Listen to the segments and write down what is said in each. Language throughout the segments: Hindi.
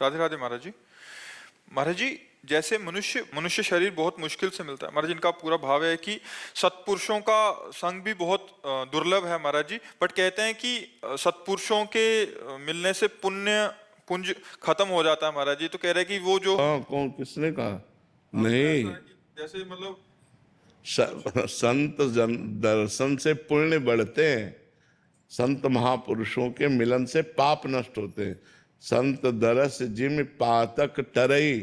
राधे राधे महाराज जी। महाराज जी, जैसे मनुष्य मनुष्य शरीर बहुत मुश्किल से मिलता है महाराज, इनका पूरा भाव है कि सत्पुरुषों का संग भी बहुत दुर्लभ है महाराज जी। बट कहते हैं कि सत्पुरुषों के मिलने से पुण्य पुंज खत्म हो जाता है महाराज जी। तो कह रहे हैं कि वो जो हाँ, कौन किसने कहा? ऐसा नहीं, है कि जैसे मतलब संत जन दर्शन से पुण्य बढ़ते हैं। संत महापुरुषों के मिलन से पाप नष्ट होते हैं। संत दरस जिम पातक टरई।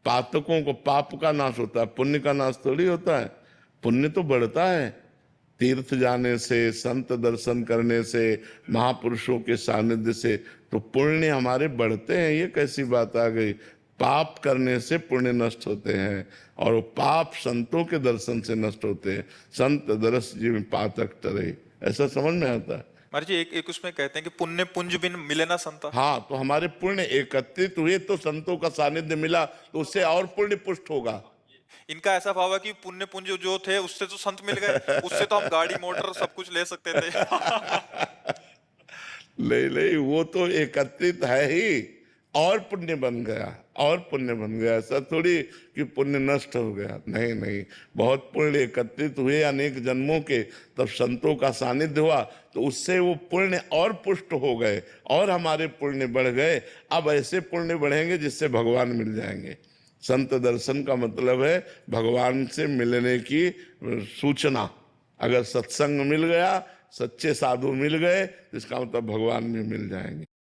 पातकों को पाप का नाश होता है, पुण्य का नाश थोड़ी होता है। पुण्य तो बढ़ता है तीर्थ जाने से, संत दर्शन करने से, महापुरुषों के सानिध्य से। तो पुण्य हमारे बढ़ते हैं, ये कैसी बात आ गई? पाप करने से पुण्य नष्ट होते हैं और वो पाप संतों के दर्शन से नष्ट होते हैं। संत दरस जीव पातक टरे, ऐसा समझ में आता है। महाराज जी एक उसमें कहते हैं कि पुण्य पुंज बिन मिले ना संता। हाँ, तो हमारे पुण्य एकत्रित हुए तो संतों का सानिध्य मिला, तो उससे और पुण्य पुष्ट होगा। इनका ऐसा भाव है कि पुण्य पुंज जो थे उससे तो संत मिल गए, उससे तो हम गाड़ी मोटर सब कुछ ले सकते थे। नहीं नहीं, वो तो एकत्रित है ही, और पुण्य बन गया, और पुण्य बन गया। ऐसा थोड़ी कि पुण्य नष्ट हो गया, नहीं नहीं। बहुत पुण्य एकत्रित हुए अनेक जन्मों के, तब संतों का सानिध्य हुआ, तो उससे वो पुण्य और पुष्ट हो गए और हमारे पुण्य बढ़ गए। अब ऐसे पुण्य बढ़ेंगे जिससे भगवान मिल जाएंगे। संत दर्शन का मतलब है भगवान से मिलने की सूचना। अगर सत्संग मिल गया, सच्चे साधु मिल गए, तो इसका मतलब भगवान भी मिल जाएंगे।